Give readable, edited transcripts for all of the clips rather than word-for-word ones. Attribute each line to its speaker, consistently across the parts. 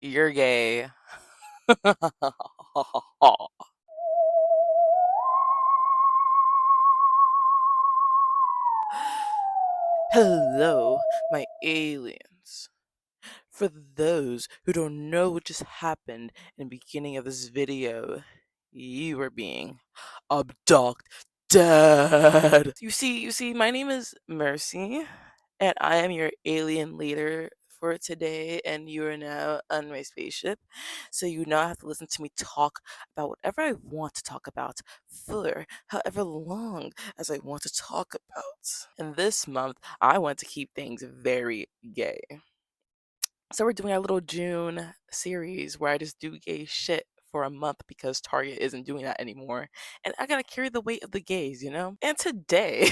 Speaker 1: You're gay. Hello, my aliens. For those who don't know what just happened in the beginning of this video, you are being abducted. You see, my name is Mercy, and I am your alien leader for today, and you are now on my spaceship. So you now have to listen to me talk about whatever I want to talk about for however long as I want to talk about. And this month, I want to keep things very gay. So we're doing our little June series where I just do gay shit for a month because Target isn't doing that anymore. And I gotta carry the weight of the gays. And today,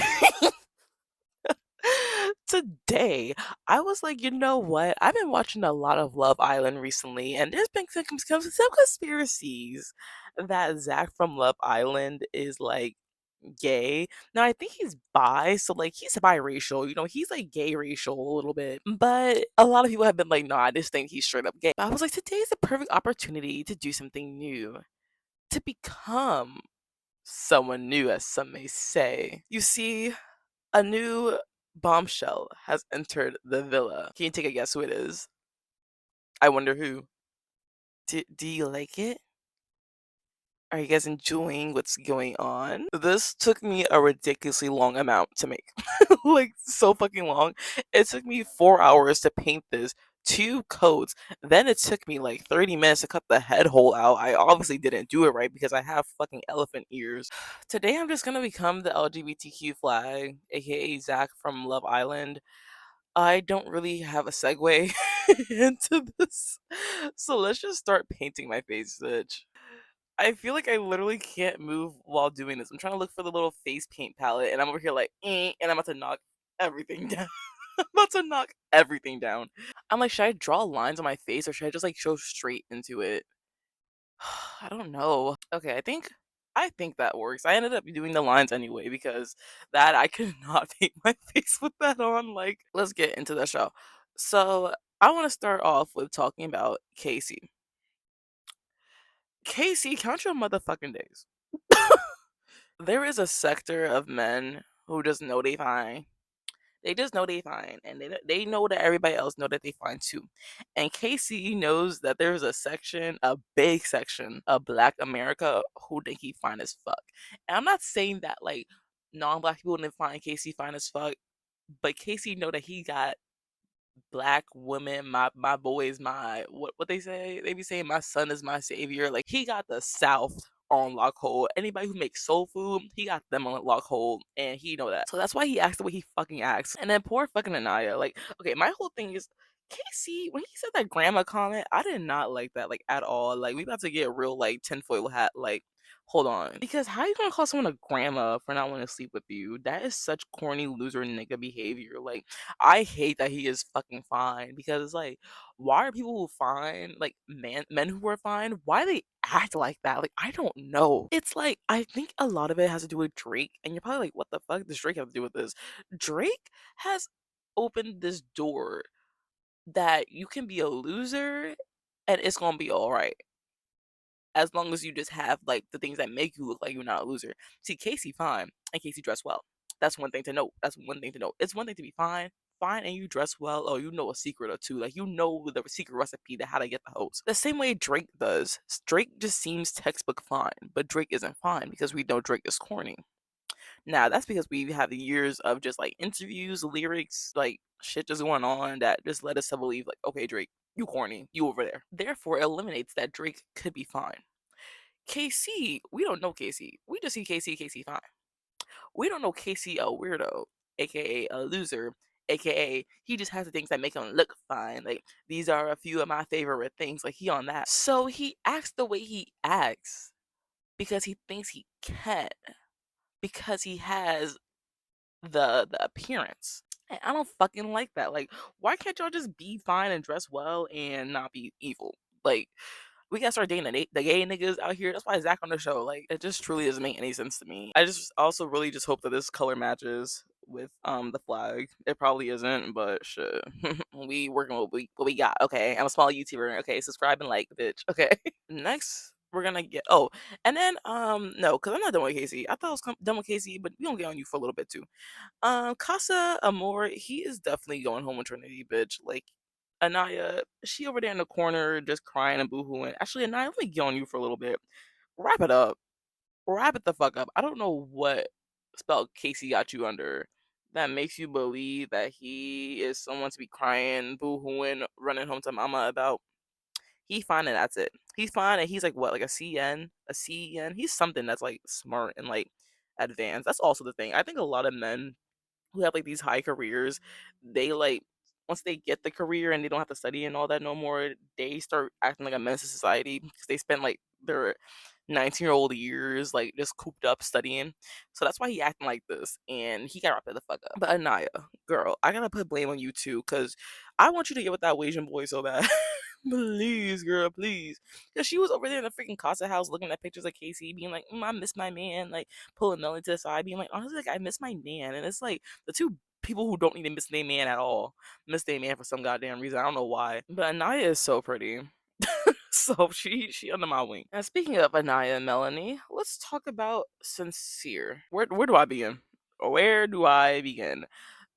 Speaker 1: today, I was like, you know what? I've been watching a lot of Love Island recently, and there's been some conspiracies that Zach from Love Island is like gay. Now I think he's bi, so like he's biracial, he's like gay racial a little bit. But a lot of people have been like, no, I just think he's straight up gay. But I was like, today is the perfect opportunity to do something new, to become someone new, as some may say. You see, a new bombshell has entered the villa. Can you take a guess who it is? I wonder who. Do you like it? Are you guys enjoying what's going on? This took me a ridiculously long amount to make. Like, so fucking long. It took me 4 hours to paint this, two coats. Then it took me like 30 minutes to cut the head hole out. I obviously didn't do it right because I have fucking elephant ears. Today I'm just gonna become the LGBTQ flag, aka Zach from Love Island. I don't really have a segue into this. So let's just start painting my face, bitch. I feel like I literally can't move while doing this. I'm trying to look for the little face paint palette, and I'm over here like, and I'm about to knock everything down. I'm about to knock everything down. I'm like, should I draw lines on my face or should I just like go straight into it? I don't know. Okay, I think that works. I ended up doing the lines anyway because that I could not paint my face with that on. Like, let's get into the show. So I want to start off with talking about Casey. Casey, count your motherfucking days. There is a sector of men who just know they fine. They just know they fine, and they know that everybody else know that they fine too. And Casey knows that there's a section, a big section of Black America who think he fine as fuck. And I'm not saying that like non-black people didn't find Casey fine as fuck, but Casey know that he got black women, my boys, my what they say? They be saying my son is my savior. Like he got the South on lockhold. Anybody who makes soul food, he got them on lockhold, and he know that. So that's why he acts the way he fucking acts. And then poor fucking Anaya. Like, okay, my whole thing is Casey, when he said that grandma comment, I did not like that like at all. Like we about to get real like tinfoil hat like hold on. Because how you gonna call someone a grandma for not wanting to sleep with you? That is such corny loser nigga behavior. Like I hate that he is fucking fine because it's like, why are people who fine, like men who are fine, why they act like that? Like I don't know. It's like I think a lot of it has to do with Drake, and you're probably like, what the fuck does Drake have to do with this? Drake has opened this door that you can be a loser and it's gonna be alright as long as you just have like the things that make you look like you're not a loser. See, Casey fine and Casey dressed well. That's one thing to note. That's one thing to note. It's one thing to be fine and you dress well, or you know a secret or two. Like you know the secret recipe to how to get the hoes. The same way Drake does. Drake just seems textbook fine, but Drake isn't fine because we know Drake is corny. Now that's because we have years of just like interviews, lyrics, like shit just going on that just led us to believe like, okay, Drake, you corny, you over there. Therefore, it eliminates that Drake could be fine. KC, we don't know KC. We just see KC fine. We don't know KC a weirdo, aka a loser, aka he just has the things that make him look fine. Like these are a few of my favorite things. Like he on that. So he acts the way he acts because he thinks he can. Because he has the appearance. And I don't fucking like that. Like, why can't y'all just be fine and dress well and not be evil? Like, we gotta start dating the gay niggas out here. That's why Zach on the show. Like, it just truly doesn't make any sense to me. I just also really just hope that this color matches. with the flag. It probably isn't, but shit. We working with what we got. Okay, I'm a small YouTuber. Okay, subscribe and like, bitch. Okay. Next, we're gonna get and then no, because I'm not done with Casey. I thought I was done with Casey, but we gonna get on you for a little bit too. Casa Amor, he is definitely going home with Trinity, bitch. Like, Anaya, she over there in the corner just crying and boohooing. Actually, Anaya, let me get on you for a little bit. Wrap it up. Wrap it the fuck up. I don't know what spell Casey got you under that makes you believe that he is someone to be crying, boohooing, running home to mama about. He fine and that's it. He's fine and he's like what, like a CN, a CN. He's something that's like smart and like advanced. That's also the thing. I think a lot of men who have like these high careers, they like once they get the career and they don't have to study and all that no more, they start acting like a menace to society because they spend like their 19-year-old years like just cooped up studying. So that's why he acting like this and he got wrapped the fuck up. But Anaya, girl, I gotta put blame on you too, because I want you to get with that Asian boy so bad. Please, girl, please. Because she was over there in the freaking Casa house looking at pictures of Casey, being like, I miss my man. Like, pulling Melanie to the side, being like, honestly, like, I miss my man. And it's like, the two people who don't even miss their man at all miss their man for some goddamn reason. I don't know why. But Anaya is so pretty. So she under my wing. And speaking of Anaya and Melanie, let's talk about Sincere. Where do I begin? Where do I begin?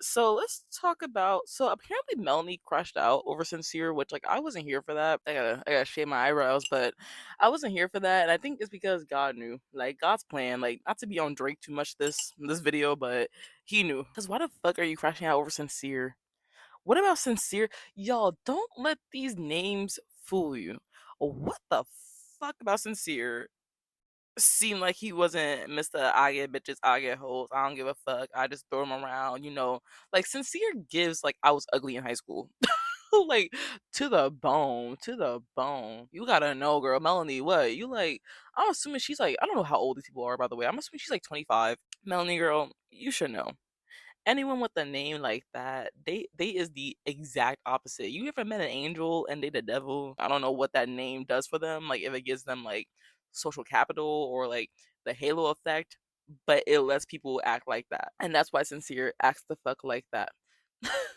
Speaker 1: So let's talk about. So apparently Melanie crashed out over Sincere, which like I wasn't here for that. I gotta shave my eyebrows, but I wasn't here for that, and I think it's because God knew, like God's plan, like not to be on Drake too much this video, but He knew. Cause why the fuck are you crashing out over Sincere? What about Sincere? Y'all don't let these names fool you. What the fuck about Sincere? Seemed like he wasn't Mr. I get bitches, I get hoes. I don't give a fuck. I just throw him around, you know. Like Sincere gives like I was ugly in high school. Like to the bone, to the bone. You gotta know, girl. Melanie, what? You like I'm assuming she's like I don't know how old these people are by the way. I'm assuming she's like 25. Melanie girl, you should know. Anyone with a name like that, they is the exact opposite. You ever met an angel and they the devil? I don't know what that name does for them. Like if it gives them like social capital or like the halo effect, but it lets people act like that. And that's why Sincere acts the fuck like that.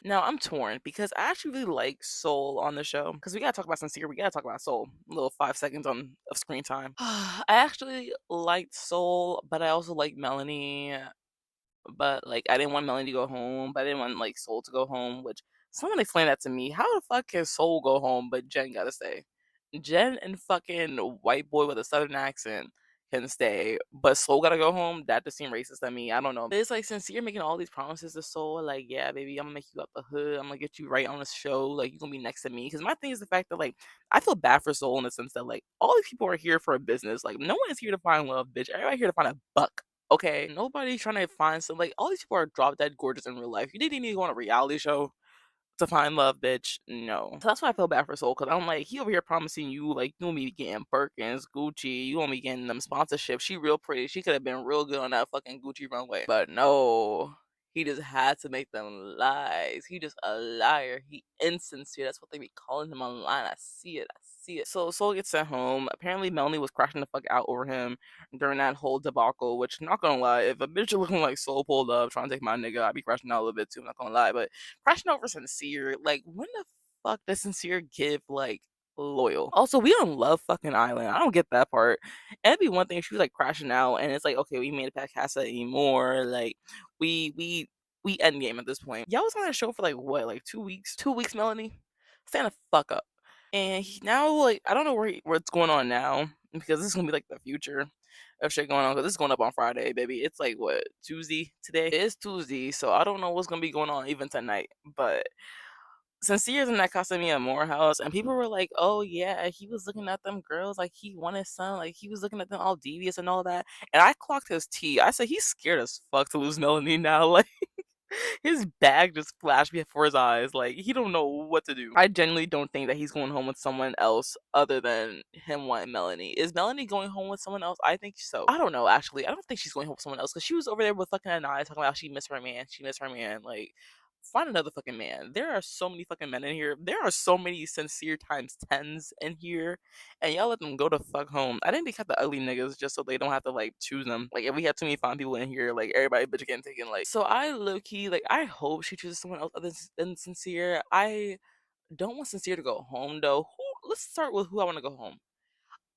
Speaker 1: Now I'm torn because I actually really like Soul on the show. Because we gotta talk about Sincere, we gotta talk about Soul. A little 5 seconds on of screen time. I actually liked Soul, but I also like Melanie. But like I didn't want Melanie to go home, but I didn't want like Soul to go home. Which someone explained that to me. How the fuck can Soul go home, but Jen gotta stay? Jen and fucking white boy with a southern accent can stay, but Soul gotta go home. That just seemed racist to me. I don't know. But it's like since you're making all these promises to Soul, like yeah, baby, I'm gonna make you up the hood. I'm gonna get you right on the show. Like you're gonna be next to me. Because my thing is the fact that like I feel bad for Soul in the sense that like all these people are here for a business. Like no one is here to find love, bitch. Everybody here to find a buck. Okay, nobody's trying to find some like all these people are drop dead gorgeous in real life. You didn't even go on a reality show to find love, bitch. No. So that's why I feel bad for Soul, because I'm like, he over here promising you, like, you gonna be getting Birkins, Gucci, you gonna be getting them sponsorships. She real pretty. She could have been real good on that fucking Gucci runway. But no. He just had to make them lies. He just a liar. He insincere. That's what they be calling him online. I see it. I see it. So Soul gets sent home. Apparently Melanie was crashing the fuck out over him during that whole debacle, which not gonna lie, if a bitch looking like Soul pulled up trying to take my nigga, I'd be crashing out a little bit too, I'm not gonna lie. But crashing over Sincere, like when the fuck does Sincere give like loyal? Also, we don't love fucking Island. I don't get that part. And it'd be one thing if she was like crashing out and it's like, okay, we made it past Casa anymore. Like we end game at this point. Y'all was on that show for like what, like 2 weeks? 2 weeks, Melanie? Stand the fuck up. And now, like, I don't know what's going on now because this is gonna be like the future of shit going on. Because this is going up on Friday, baby. It's like what, Tuesday today? It is Tuesday, so I don't know what's gonna be going on even tonight. But Sincere's in that Casamia Morehouse, and people were like, "Oh yeah, he was looking at them girls like he wanted some, like he was looking at them all devious and all that." And I clocked his tea. I said he's scared as fuck to lose Melanie now. Like his bag just flashed before his eyes. Like he don't know what to do. I genuinely don't think that he's going home with someone else other than him wanting Melanie. Is Melanie going home with someone else? I think so. I don't know. Actually, I don't think she's going home with someone else because she was over there with fucking Anaya talking about she missed her man. She missed her man. Like find another fucking man. There are so many fucking men in here. There are so many sincere times tens in here, and y'all let them go to fuck home. I think they kept the ugly niggas just so they don't have to like choose them. Like if we had too many fine people in here, like everybody bitch getting taken. Like so, I low key like I hope she chooses someone else other than sincere. I don't want sincere to go home though. Let's start with who I want to go home.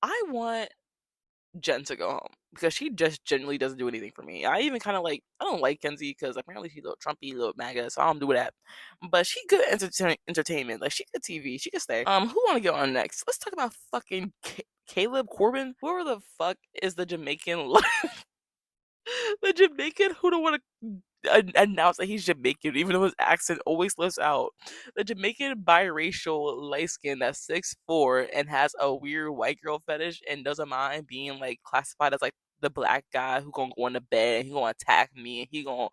Speaker 1: I want Jen to go home because she just genuinely doesn't do anything for me. I even kind of like I don't like Kenzie because apparently she's a little Trumpy, little MAGA, so I don't do that. But she good entertainment. Like she good TV. She can stay. Who want to get on next? Let's talk about fucking Caleb Corbin. Whoever the fuck is the Jamaican, the Jamaican who don't want to announce that he's Jamaican, even though his accent always lifts out. The Jamaican biracial light skin that's 6'4" and has a weird white girl fetish and doesn't mind being like classified as like the black guy who gonna go into bed and he gonna attack me and he gonna,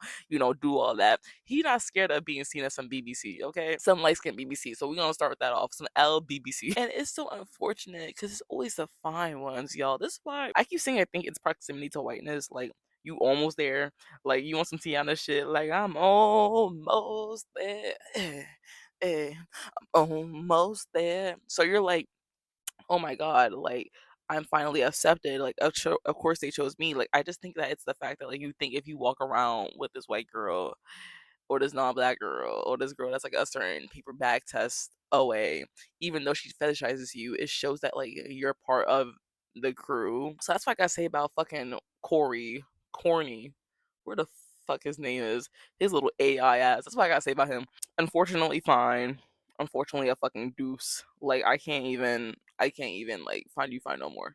Speaker 1: do all that. He not scared of being seen as some BBC, okay? Some light skin BBC. So we gonna start with that off. Some LBBC. And it's so unfortunate because it's always the fine ones, y'all. This is why I keep saying I think it's proximity to whiteness. Like you almost there. Like you want some Tiana shit. Like I'm almost there. I'm almost there. So you're like, oh my god, like I'm finally accepted. Like of course they chose me. Like I just think that it's the fact that like you think if you walk around with this white girl or this non-black girl or this girl that's like a certain paper bag test away, even though she fetishizes you, it shows that like you're part of the crew. So that's what I gotta say about fucking Corny, where the fuck his name is, his little AI ass. That's what I gotta say about him. Unfortunately, fine. Unfortunately, a fucking deuce. Like I can't even like find no more.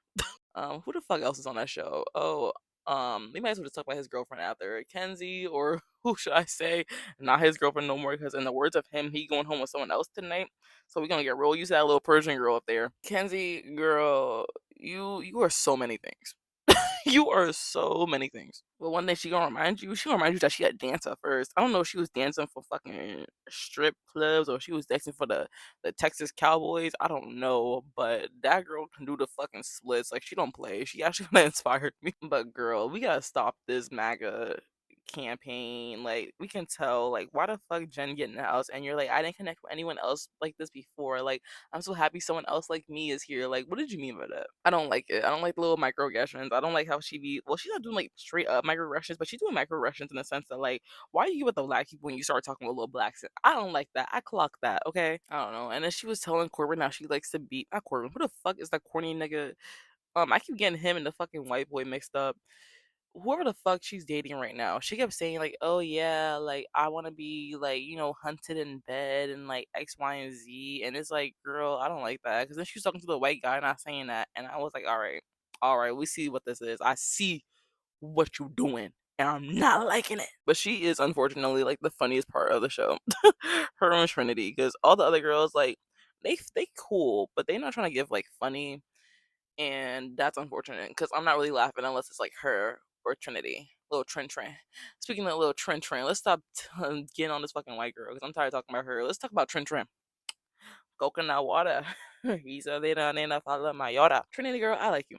Speaker 1: Who the fuck else is on that show? Oh, we might as well just talk about his girlfriend after Kenzie, or who should I say? Not his girlfriend no more, because in the words of him, he going home with someone else tonight. So we're gonna get real used to that little Persian girl up there. Kenzie, girl, you are so many things. You are so many things. But one day she gonna remind you that she had dancer first. I don't know if she was dancing for fucking strip clubs or she was dancing for the Texas Cowboys. I don't know, but that girl can do the fucking splits. Like she don't play. She actually kinda inspired me. But girl, we gotta stop this MAGA campaign. Like we can tell like why the fuck Jen get in the house and you're like I didn't connect with anyone else like this before. Like I'm so happy someone else like me is here. Like what did you mean by that? I don't like it. I don't like the little microaggressions. I don't like how she be well she's not doing like straight up microaggressions, but she's doing microaggressions in the sense that like why are you with the black people when you start talking with little blacks? I don't like that. I clock that, okay? I don't know. And then she was telling Corbin how she likes to beat not Corbin. Who the fuck is that corny nigga? I keep getting him and the fucking white boy mixed up. Whoever the fuck she's dating right now, she kept saying like, "Oh yeah, like I want to be like hunted in bed and like X, Y, and Z," and it's like, girl, I don't like that. Because then she was talking to the white guy, not saying that, and I was like, all right, we see what this is. I see what you doing, and I'm not liking it. But she is unfortunately like the funniest part of the show, her and Trinity, because all the other girls like they cool, but they not trying to give like funny and that's unfortunate because I'm not really laughing unless it's like her or Trinity. Little Trin. Speaking of little Trin, let's stop getting on this fucking white girl because I'm tired of talking about her. Let's talk about Trin. Coconut water. He's a little nena follow my yada. Trinity girl, I like you.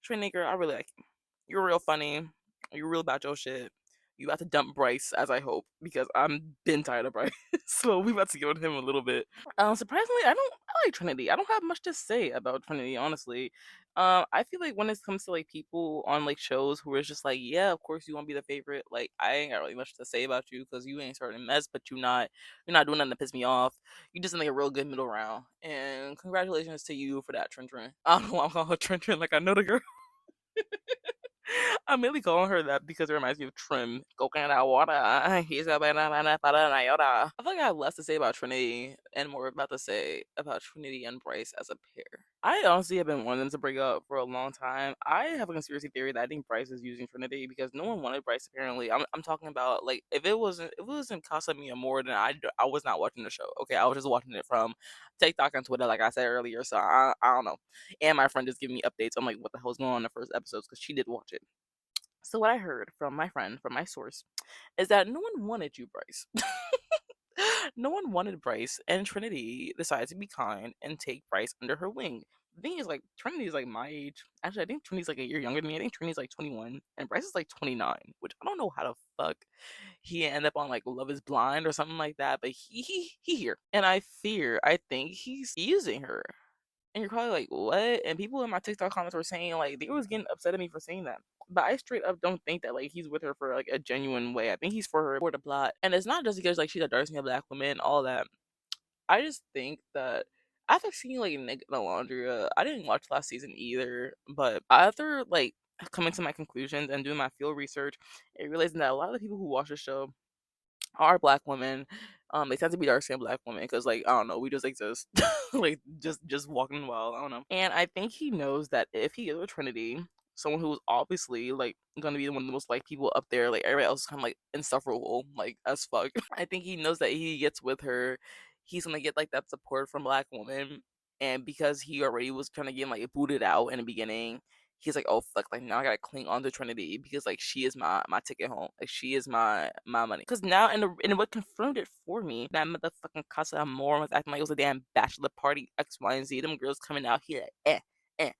Speaker 1: Trinity girl, I really like you. You're real funny. You're real about your shit. You about to dump Bryce, as I hope, because I'm been tired of Bryce. So we about to get on him a little bit. Surprisingly, I like Trinity. I don't have much to say about Trinity, honestly. I feel like when it comes to like people on like shows who is just like, yeah, of course you want to be the favorite. Like I ain't got really much to say about you because you ain't starting a mess, but you're not doing nothing to piss me off. You just in like a real good middle round. And congratulations to you for that, Trin. I don't know why I'm calling her Trin like I know the girl. I'm mainly calling her that because it reminds me of Trim. Coconut water. He's a banana para I feel like I have less to say about Trinity and more about to say about Trinity and Bryce as a pair. I honestly have been wanting them to break up for a long time. I have a conspiracy theory that I think Bryce is using Trinity because no one wanted Bryce apparently. I'm talking about like if it wasn't Casa Me more then I was not watching the show. Okay, I was just watching it from TikTok and Twitter like I said earlier. So I don't know. And my friend just giving me updates on like what the hell's going on in the first episodes because she did watch it. So what I heard from my friend, from my source, is that no one wanted you, Bryce. No one wanted Bryce, and Trinity decided to be kind and take Bryce under her wing. The thing is, like, Trinity is like my age. Actually, I think Trinity's like a year younger than me. I think Trinity's like 21, and Bryce is like 29, which I don't know how the fuck he ended up on like Love Is Blind or something like that. But he here, and I think he's using her. And you're probably like, what? And people in my TikTok comments were saying like they was getting upset at me for saying that. But I straight up don't think that like he's with her for like a genuine way. I think he's for her for the plot. And it's not just because like she's a dark skinned black woman, all that. I just think that after seeing like Nick and Alondria, I didn't watch last season either, but after like coming to my conclusions and doing my field research and realizing that a lot of the people who watch the show are black women. They tend to be dark skinned black women because, like, I don't know, we just exist, like, just walking wild. I don't know. And I think he knows that if he is with Trinity, someone who's obviously like gonna be one of the most liked people up there, like everybody else is kind of like insufferable, like as fuck. I think he knows that he gets with her, he's gonna get like that support from black women, and because he already was kind of getting like booted out in the beginning, he's like, oh fuck, like now I gotta cling on to Trinity because like she is my ticket home, like she is my money. Because now and what confirmed it for me, that motherfucking Casa Amor was acting like it was a damn bachelor party X Y and Z. Them girls coming out here like, eh eh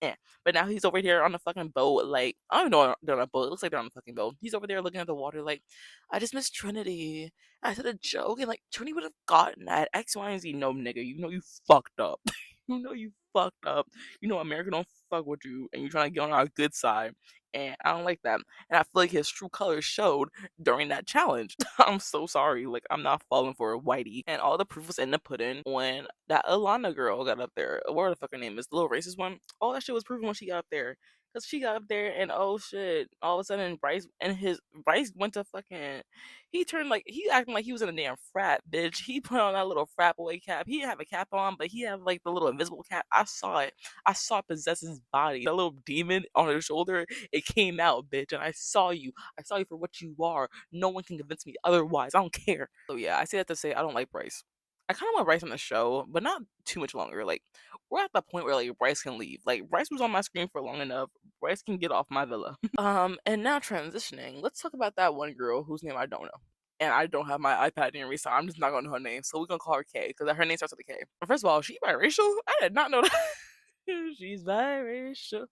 Speaker 1: eh. But now he's over here on the fucking boat, like I don't know they're on a boat. It looks like they're on the fucking boat. He's over there looking at the water like, I just miss Trinity. I said a joke and like Trinity would have gotten that X Y and Z. No nigga, you know you fucked up. You know you fucked up. You know America don't fuck with you and you're trying to get on our good side. And I don't like that. And I feel like his true colors showed during that challenge. I'm so sorry. Like I'm not falling for a whitey. And all the proof was in the pudding when that Alana girl got up there. What the fuck her name is? The little racist one. All that shit was proven when she got up there. Cause she got up there and oh shit, all of a sudden Bryce went to fucking he turned like he acting like he was in a damn frat, bitch. He put on that little frat boy cap. He didn't have a cap on, but he had like the little invisible cap. I saw it. I saw it possess his body. That little demon on his shoulder, it came out, bitch. And I saw you. I saw you for what you are. No one can convince me otherwise. I don't care. So yeah, I say that to say I don't like Bryce. I kind of want Bryce on the show, but not too much longer. Like we're at the point where like Bryce can leave. Like Bryce was on my screen for long enough. Bryce can get off my villa. And now transitioning, let's talk about that one girl whose name I don't know. And I don't have my iPad near me, so I'm just not gonna know her name. So we're gonna call her K, because her name starts with a K. First of all, she biracial? I did not know that. She's biracial.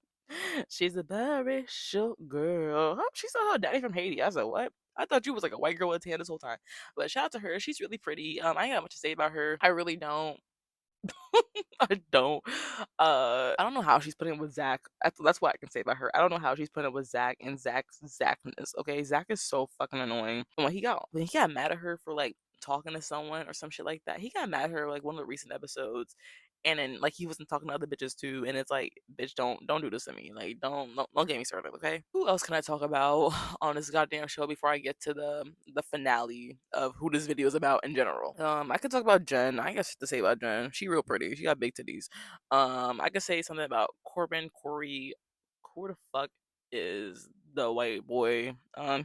Speaker 1: She's a biracial girl. Oh, she saw her daddy from Haiti. I said, what? I thought you was like a white girl with a tan this whole time. But shout out to her. She's really pretty. I ain't got much to say about her. I really don't. I don't. I don't know how she's putting up with Zach. That's what I can say about her. I don't know how she's putting up with Zach and Zach's Zachness. Okay, Zach is so fucking annoying. When he got mad at her for like talking to someone or some shit like that, he got mad at her like one of the recent episodes, and then like he wasn't talking to other bitches too. And it's like, bitch, don't do this to me. Like, don't get me started, okay? Who else can I talk about on this goddamn show before I get to the finale of who this video is about in general? I could talk about Jen. I guess to say about Jen, she real pretty. She got big titties. I could say something about Corbin, Corey. Who the fuck is the white boy?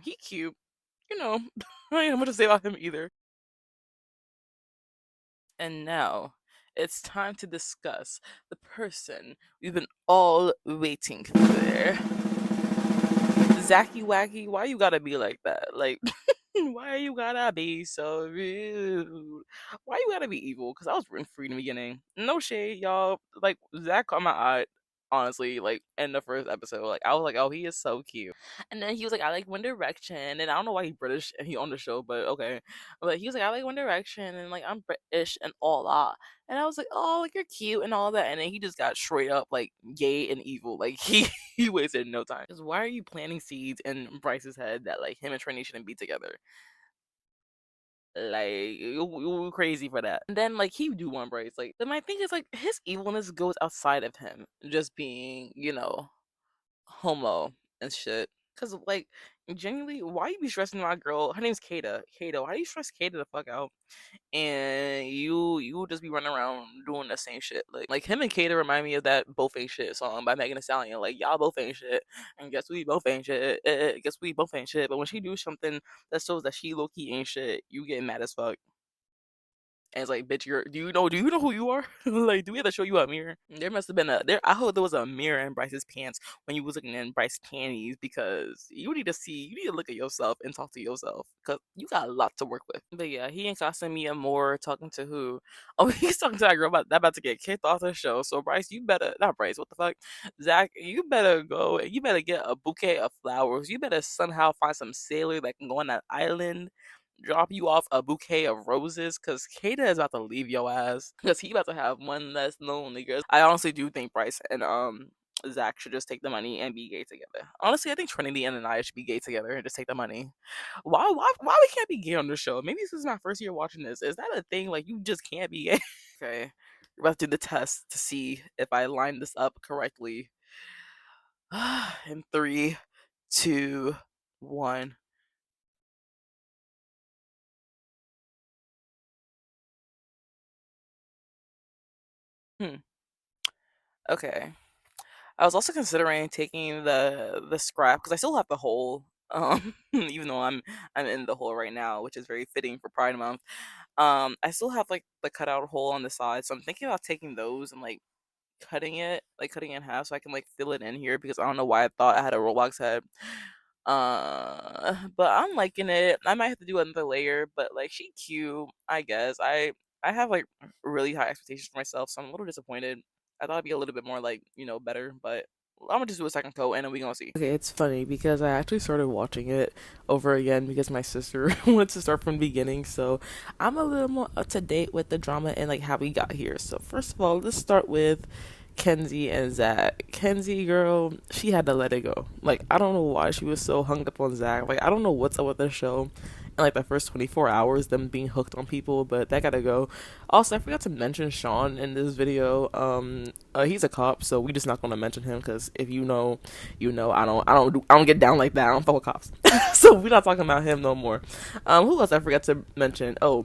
Speaker 1: He cute. You know, I ain't much to say about him either. And now it's time to discuss the person we've been all waiting for. Zacky Wacky, why you gotta be like that? Like, why you gotta be so rude? Why you gotta be evil? Because I was rooting for you in the beginning. No shade, y'all. Like, Zach caught my eye, honestly, like, in the first episode. Like, I was like, oh, he is so cute. And then he was like, I like One Direction. And I don't know why he's British and he on the show, but okay. But he was like, I like One Direction. And, like, I'm British and all that. And I was like, oh, like, you're cute and all that. And then he just got straight up, like, gay and evil. Like, he wasted no time. Because why are you planting seeds in Bryce's head that, like, him and Trini shouldn't be together? Like, you crazy for that. And then, like, he do want Bryce. Like, but my thing is, like, his evilness goes outside of him just being, homo and shit. Cause like genuinely, why you be stressing my girl? Her name's Kata. Kato, why you stress Kata the fuck out? And you just be running around doing the same shit. Like him and Kata remind me of that "Both Ain't Shit" song by Megan Thee Stallion. Like y'all both ain't shit, and guess we both ain't shit. Guess we both ain't shit. But when she do something that shows that she low key ain't shit, you get mad as fuck. And it's like, bitch, do you know who you are? Like, do we have to show you a mirror? There must have been a there. I hope there was a mirror in Bryce's pants when you was looking in Bryce's panties, because you need to look at yourself and talk to yourself, because you got a lot to work with. But yeah, he ain't costing me a more talking to who? Oh, he's talking to that girl about to get kicked off the show. So Bryce, you better not Bryce. What the fuck, Zach? You better go. You better get a bouquet of flowers. You better somehow find some sailor that can go on that island, drop you off a bouquet of roses, because Kata is about to leave your ass, because he about to have one less lonely girl. I honestly do think Bryce and Zach should just take the money and be gay together. Honestly, I think Trinity and Anaya should be gay together and just take the money. Why we can't be gay on the show? Maybe this is my first year watching this. Is that a thing? Like, you just can't be gay? Okay, we're about to do the test to see if I line this up correctly. In three, two, one. Hmm. Okay. I was also considering taking the scrap, because I still have the hole. Even though I'm in the hole right now, which is very fitting for Pride Month. I still have like the cutout hole on the side, so I'm thinking about taking those and like cutting it in half so I can like fill it in here, because I don't know why I thought I had a Roblox head. But I'm liking it. I might have to do another layer, but like, she cute, I guess. I have like really high expectations for myself, so I'm a little disappointed. I thought it'd be a little bit more like, better, but I'm gonna just do a second coat and then we gonna see. Okay, it's funny because I actually started watching it over again because my sister wanted to start from the beginning, so I'm a little more up to date with the drama and like how we got here. So first of all, let's start with Kenzie and Zach. Kenzie, girl, she had to let it go. Like, I don't know why she was so hung up on Zach. Like, I don't know what's up with the show and like the first 24 hours, them being hooked on people, but that gotta go. Also, I forgot to mention Sean in this video. He's a cop, so we just not gonna mention him, because if you know, you know. I don't get down like that. I don't fuck with cops. So we're not talking about him no more. Who else I forgot to mention? Oh,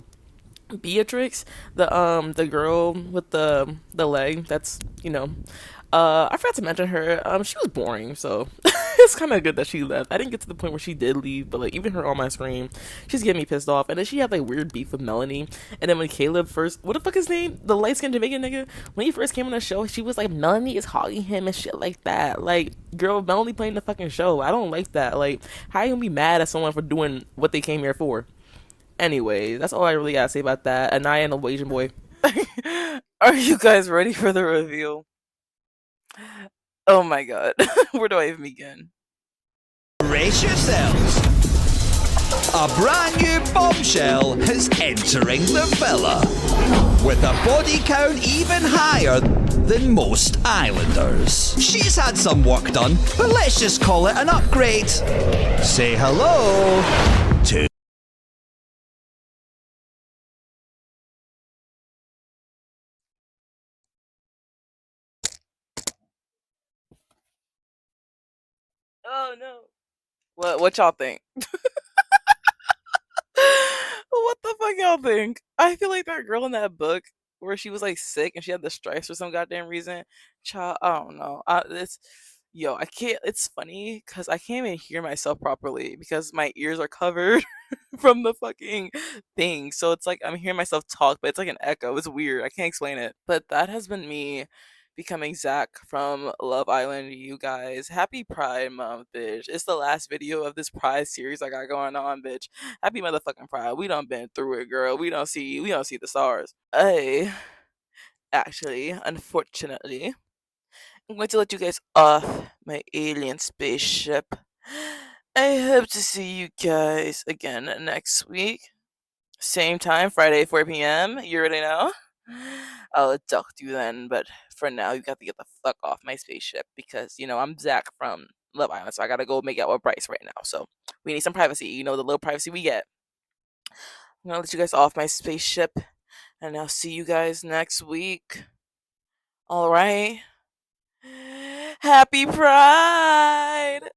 Speaker 1: Beatrix, the girl with the leg. That's, I forgot to mention her. She was boring, so it's kind of good that she left. I didn't get to the point where she did leave, but like, even her on my screen, she's getting me pissed off. And then she had like weird beef with Melanie. And then when Caleb first, what the fuck his name, the light skinned Jamaican nigga, when he first came on the show, she was like, Melanie is hogging him and shit like that. Like, girl, Melanie playing the fucking show. I don't like that. Like, how you gonna be mad at someone for doing what they came here for? Anyway, that's all I really gotta say about that. Anaya and the Asian boy. Are you guys ready for the reveal? Oh my god. Where do I even begin?
Speaker 2: Brace yourselves. A brand new bombshell is entering the villa, with a body count even higher than most islanders. She's had some work done, but let's just call it an upgrade. Say hello to...
Speaker 1: Oh no. What y'all think? What the fuck y'all think? I feel like that girl in that book where she was like sick and she had the stripes for some goddamn reason. Child, I don't know. It's Yo, I can't. It's funny because I can't even hear myself properly because my ears are covered from the fucking thing. So it's like I'm hearing myself talk, but it's like an echo. It's weird. I can't explain it. But that has been me becoming Zach from Love Island, you guys. Happy Pride Month, bitch. It's the last video of this Pride series I got going on, bitch. Happy motherfucking Pride. We done been through it, girl. We don't see the stars. I actually, unfortunately, I'm going to let you guys off my alien spaceship. I hope to see you guys again next week. Same time, Friday, 4 p.m. You already know. I'll talk to you then, but for now, you got to get the fuck off my spaceship because, I'm Zach from Love Island, so I gotta go make out with Bryce right now. So we need some privacy, the little privacy we get. I'm gonna let you guys off my spaceship, and I'll see you guys next week. Alright? Happy Pride!